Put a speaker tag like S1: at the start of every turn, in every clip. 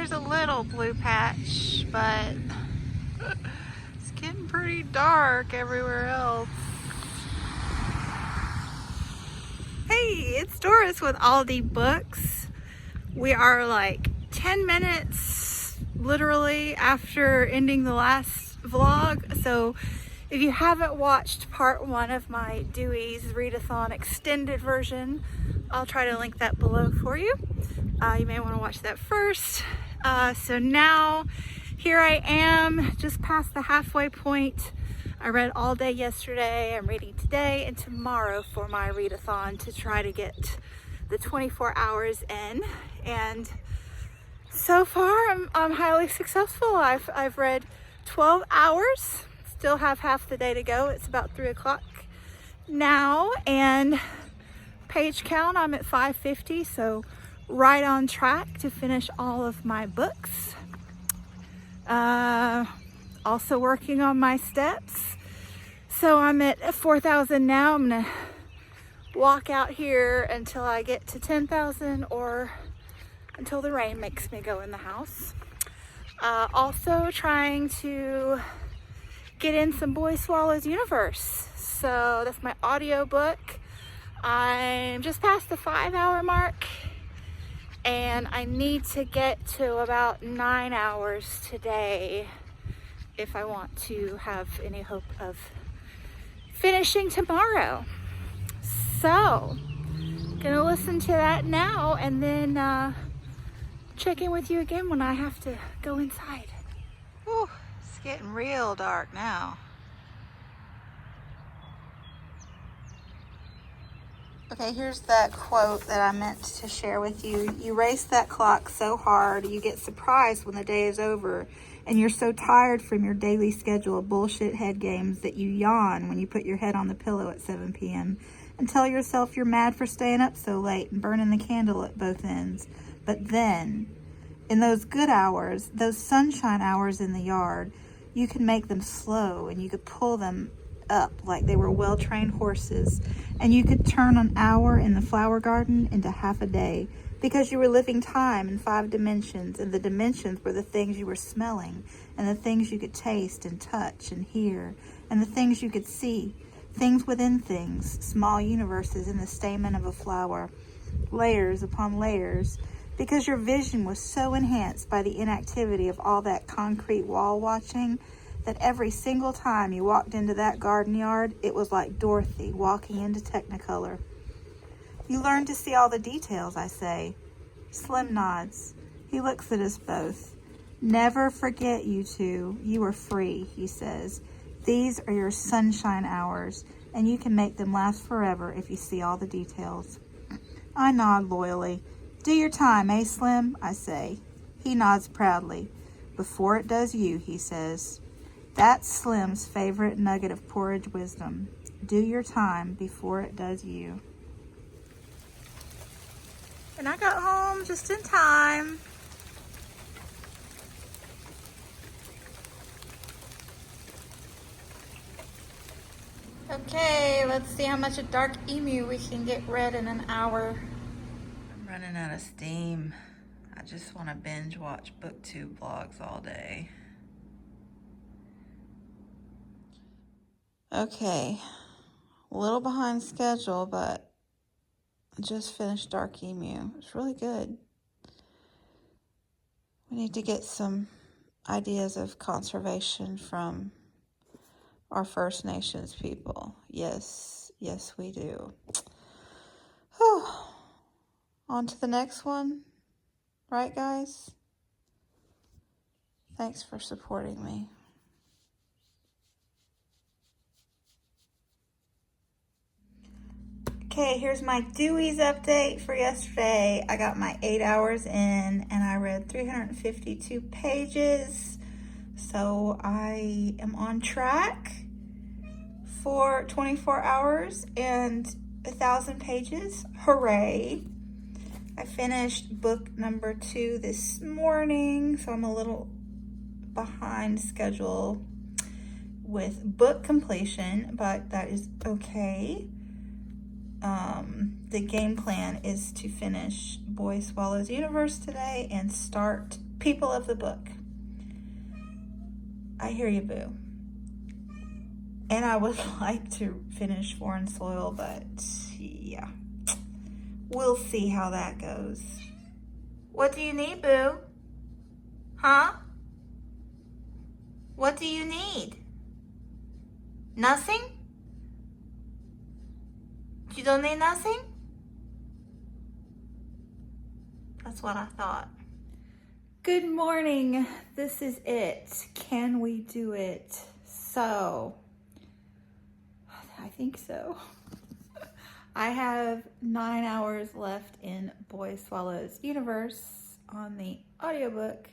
S1: there's a little blue patch, but it's getting pretty dark everywhere else. Hey, it's Doris with Aldi Books. We are like 10 minutes literally after ending the last vlog. So if you haven't watched part 1 of my Dewey's Read-a-thon extended version, I'll try to link that below for you. You may want to watch that first. So now here I am just past the halfway point. I read all day yesterday. I'm reading today and tomorrow for my read-a-thon to try to get the 24 hours in. And so far I'm highly successful. I've read 12 hours. Still have half the day to go. It's about 3 o'clock now, and page count, I'm at 550, so right on track to finish all of my books. Also working on my steps. So I'm at 4,000 now. I'm gonna walk out here until I get to 10,000 or until the rain makes me go in the house. Also trying to get in some Boy Swallows Universe. So that's my audio book. I'm just past the 5-hour mark and I need to get to about 9 hours today if I want to have any hope of finishing tomorrow. So, gonna listen to that now and then check in with you again when I have to go inside. Whew, it's getting real dark now. Okay, here's that quote that I meant to share with you. You race that clock so hard, you get surprised when the day is over, and you're so tired from your daily schedule of bullshit head games that you yawn when you put your head on the pillow at 7 p.m. and tell yourself you're mad for staying up so late and burning the candle at both ends. But then, in those good hours, those sunshine hours in the yard, you can make them slow and you could pull them up like they were well-trained horses, and you could turn an hour in the flower garden into half a day because you were living time in 5 dimensions, and the dimensions were the things you were smelling and the things you could taste and touch and hear and the things you could see, things within things, small universes in the stamen of a flower, layers upon layers, because your vision was so enhanced by the inactivity of all that concrete wall watching that every single time you walked into that garden yard, it was like Dorothy walking into Technicolor. You learned to see all the details, I say. Slim nods. He looks at us both. Never forget, you two. You are free, he says. These are your sunshine hours, and you can make them last forever if you see all the details. I nod loyally. Do your time, eh, Slim? I say. He nods proudly. Before it does you, he says. That's Slim's favorite nugget of porridge wisdom. Do your time before it does you. And I got home just in time. Okay, let's see how much a Dark Emu we can get read in an hour. I'm running out of steam. I just want to binge watch BookTube vlogs all day. Okay, a little behind schedule, but I just finished Dark Emu. It's really good. We need to get some ideas of conservation from our First Nations people. Yes, yes we do. Whew. On to the next one. Right, guys? Thanks for supporting me. Okay, here's my Dewey's update for yesterday. I got my 8 hours in and I read 352 pages. So I am on track for 24 hours and 1,000 pages. Hooray. I finished book number 2 this morning, so I'm a little behind schedule with book completion, but that is okay. The game plan is to finish Boy Swallows Universe today and start people of the book, I hear you, boo. And I would like to finish Foreign Soil, but yeah, we'll see how that goes. What do you need, boo? Huh? What do you need? Nothing? You don't need nothing? That's what I thought. Good morning. This is it. Can we do it? So, I think so. I have 9 hours left in Boy Swallows Universe on the audiobook.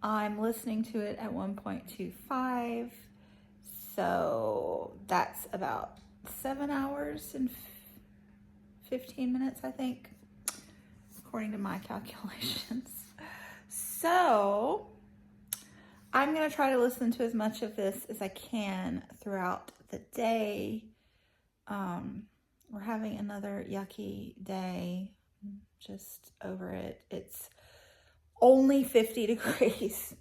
S1: I'm listening to it at 1.25. So that's about 7 hours and 15 minutes, I think, according to my calculations. So I'm going to try to listen to as much of this as I can throughout the day. We're having another yucky day. Just over it. It's only 50 degrees,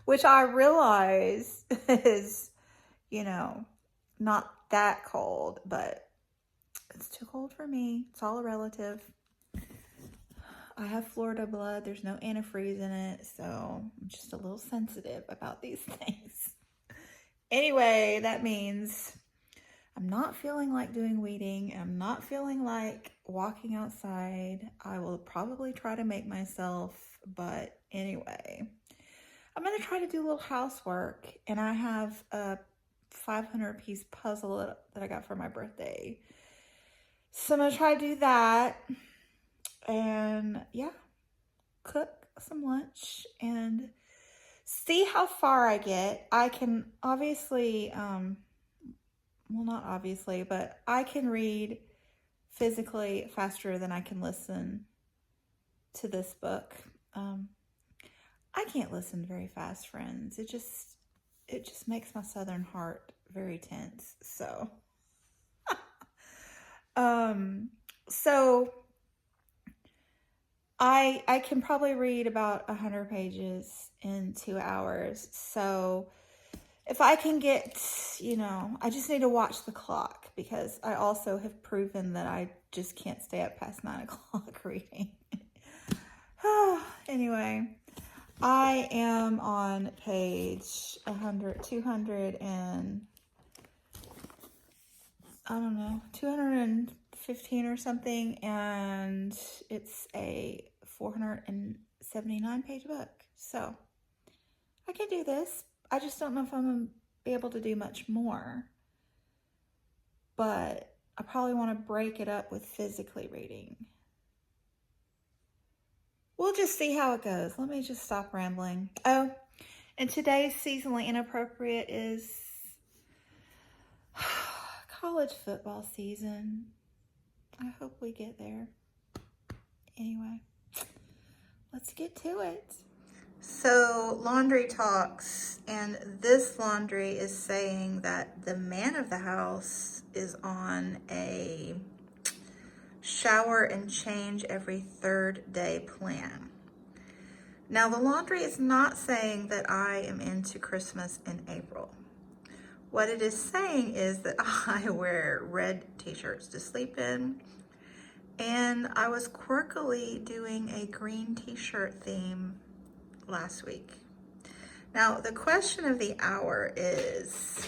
S1: which I realize is, not that cold, but it's too cold for me. It's all relative. I have Florida blood. There's no antifreeze in it, so I'm just a little sensitive about these things. Anyway, that means I'm not feeling like doing weeding. I'm not feeling like walking outside. I will probably try to make myself, but anyway, I'm going to try to do a little housework, and I have a 500-piece puzzle that I got for my birthday. So I'm going to try to do that, and yeah, cook some lunch and see how far I get. I can obviously, well, not obviously, but I can read physically faster than I can listen to this book. I can't listen very fast, friends. It just makes my southern heart very tense. So, so I can probably read about 100 pages in 2 hours. So if I can get, I just need to watch the clock, because I also have proven that I just can't stay up past 9 o'clock reading. Anyway, I am on page 200 and, I don't know, 215 or something, and it's a 479 page book. So I can do this. I just don't know if I'm going to be able to do much more. But I probably want to break it up with physically reading. We'll just see how it goes. Let me just stop rambling. Oh, and today's seasonally inappropriate is college football season. I hope we get there. Anyway, let's get to it. So, laundry talks, and this laundry is saying that the man of the house is on a shower and change every 3rd day plan. Now, the laundry is not saying that I am into Christmas in April. What it is saying is that I wear red t-shirts to sleep in, and I was quirkily doing a green t-shirt theme last week. Now, the question of the hour is,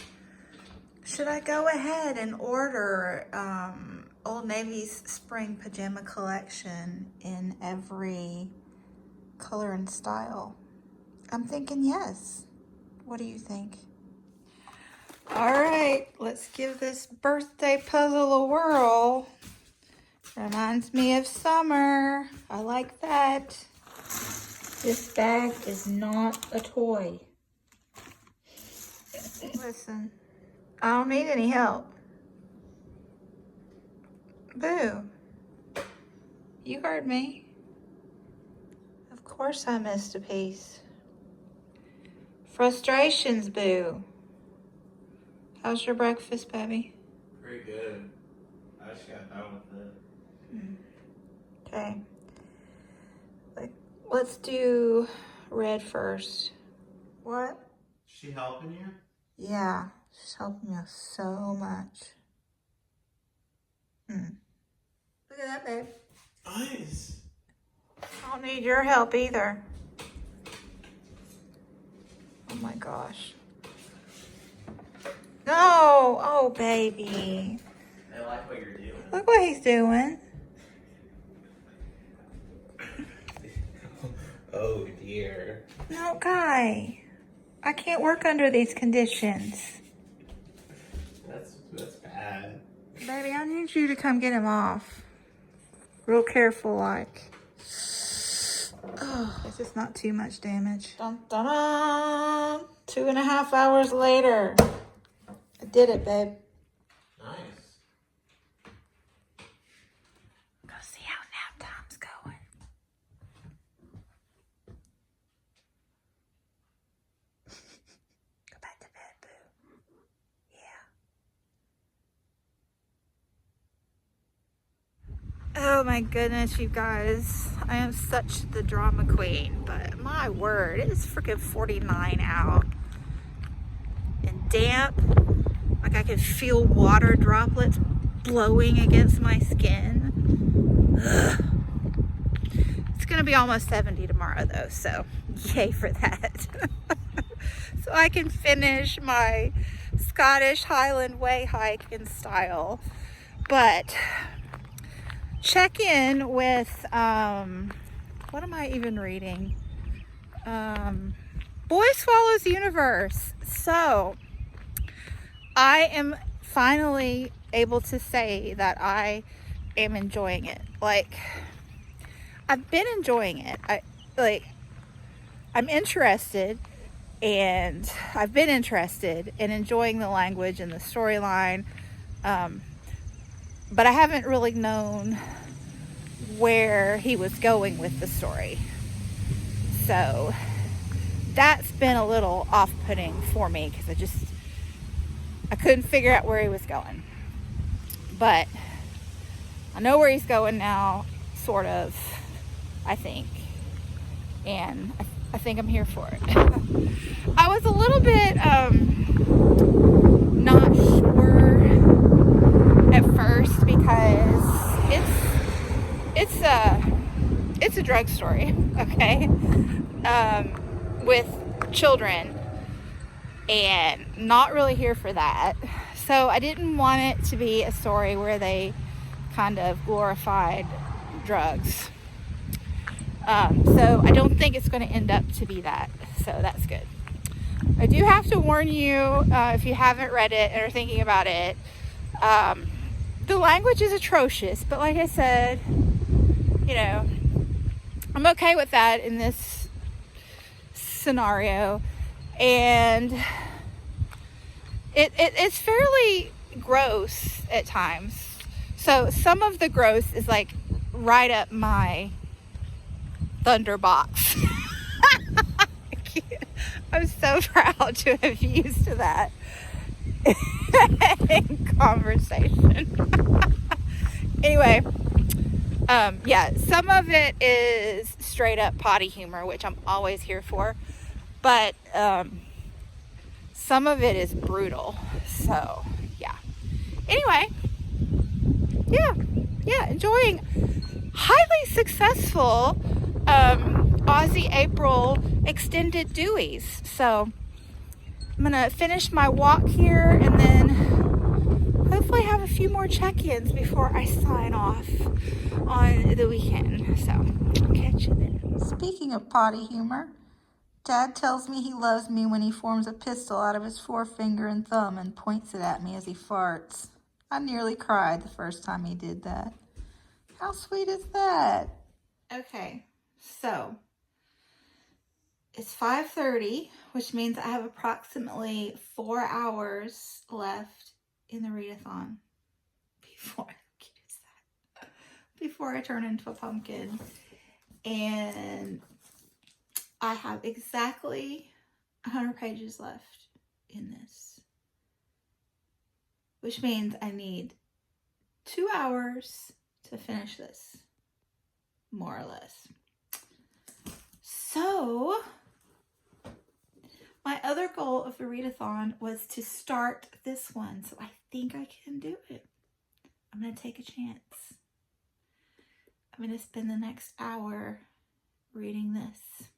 S1: should I go ahead and order Old Navy's spring pajama collection in every color and style? I'm thinking yes. What do you think? All right, let's give this birthday puzzle a whirl. Reminds me of summer. I like that. This bag is not a toy. Listen, I don't need any help. Boo. You heard me. Of course I missed a piece. Frustrations, Boo. How's your breakfast, baby?
S2: Pretty good. I just got done with it.
S1: Okay. Let's do red first. What?
S2: Is she helping you?
S1: Yeah, she's helping me so much. Look at that, babe.
S2: Nice.
S1: I don't need your help either. Oh my gosh. No! Oh, baby.
S2: I like what you're doing.
S1: Look what he's doing.
S2: Oh dear.
S1: No, Guy. I can't work under these conditions.
S2: That's bad.
S1: Baby, I need you to come get him off. Real careful, like. Oh, it's just not too much damage. Dun, dun, dun. 2.5 hours later. I did it, babe.
S2: Nice.
S1: Go see how nap time's going. Go back to bed, boo. Yeah. Oh my goodness, you guys. I am such the drama queen, but my word, it is freaking 49 out. And damp. Like I can feel water droplets blowing against my skin. Ugh. It's gonna be almost 70 tomorrow though, so yay for that. So I can finish my Scottish Highland Way hike in style. But check in with, what am I even reading? Boy Swallows Universe. So I am finally able to say that I am enjoying it. Like, I've been enjoying it. I'm interested, and I've been interested in enjoying the language and the storyline, but I haven't really known where he was going with the story. So that's been a little off-putting for me because I couldn't figure out where he was going. But I know where he's going now, sort of, I think. And I think I'm here for it. I was a little bit not sure at first because it's a drug story, okay? With children, and not really here for that. So I didn't want it to be a story where they kind of glorified drugs. So I don't think it's going to end up to be that. So that's good. I do have to warn you, if you haven't read it and are thinking about it, the language is atrocious. But like I said, you know, I'm okay with that in this scenario. And it's fairly gross at times. So some of the gross is like right up my thunderbox. I'm so proud to have used that in conversation. Anyway, yeah, some of it is straight up potty humor, which I'm always here for, but some of it is brutal. So yeah. Anyway, yeah, enjoying highly successful Aussie April extended Deweys. So I'm gonna finish my walk here and then hopefully have a few more check-ins before I sign off on the weekend. So I'll catch you then. Speaking of potty humor, Dad tells me he loves me when he forms a pistol out of his forefinger and thumb and points it at me as he farts. I nearly cried the first time he did that. How sweet is that? Okay, so it's 5:30, which means I have approximately 4 hours left in the read-a-thon before I turn into a pumpkin. And I have exactly 100 pages left in this, which means I need 2 hours to finish this, more or less. So, my other goal of the read-a-thon was to start this one. So I think I can do it. I'm going to take a chance. I'm going to spend the next hour reading this.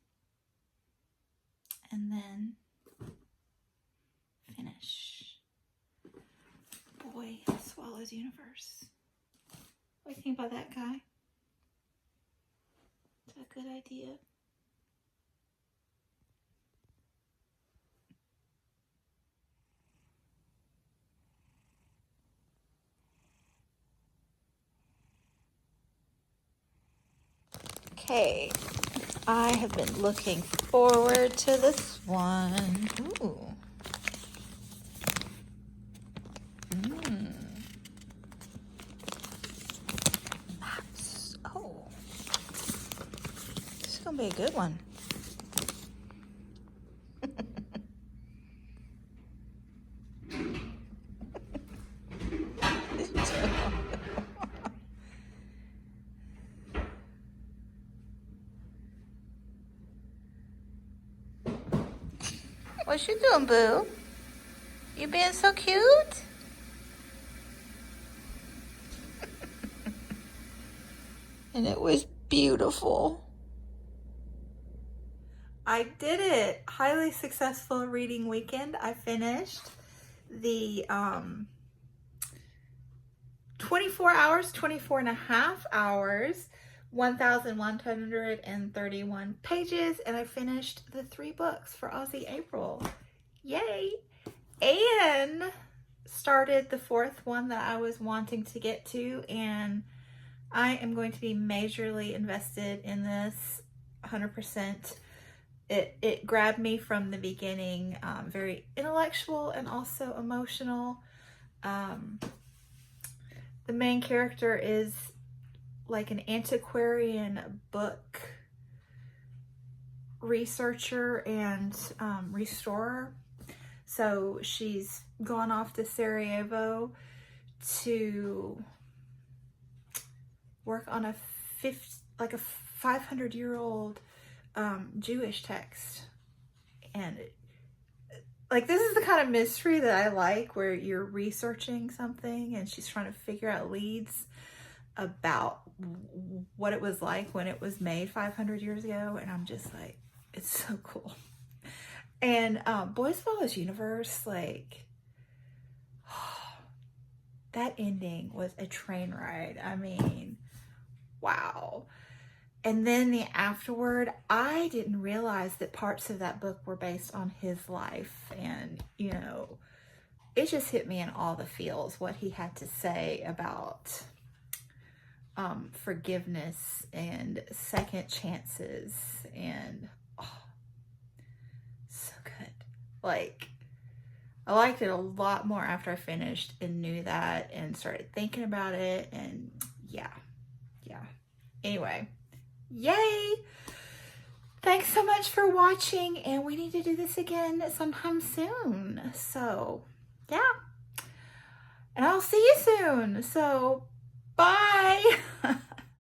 S1: And then finish. Boy Swallows Universe. What do you think about that, guy? Is that a good idea? Okay, I have been looking forward to this one. Ooh. Maps. Oh. This is going to be a good one. What you doing, boo? You being so cute? And it was beautiful. I did it. Highly successful reading weekend. I finished the 24 and a half hours, 1,131 pages, and I finished the 3 books for Aussie April. Yay! And started the 4th one that I was wanting to get to, and I am going to be majorly invested in this 100%. It grabbed me from the beginning, very intellectual and also emotional. The main character is like an antiquarian book researcher and restorer. So she's gone off to Sarajevo to work on a 500-year-old Jewish text. And like, this is the kind of mystery that I like, where you're researching something and she's trying to figure out leads about what it was like when it was made 500 years ago. And I'm just like, it's so cool. And Boys Follows Universe, like, that ending was a train ride. I mean, wow. And then the afterward, I didn't realize that parts of that book were based on his life. And, you know, it just hit me in all the feels, what he had to say about forgiveness and second chances. And, oh, so good. Like, I liked it a lot more after I finished and knew that and started thinking about it. And yeah. Anyway. Yay! Thanks so much for watching, and we need to do this again sometime soon. So, yeah. And I'll see you soon. So, bye!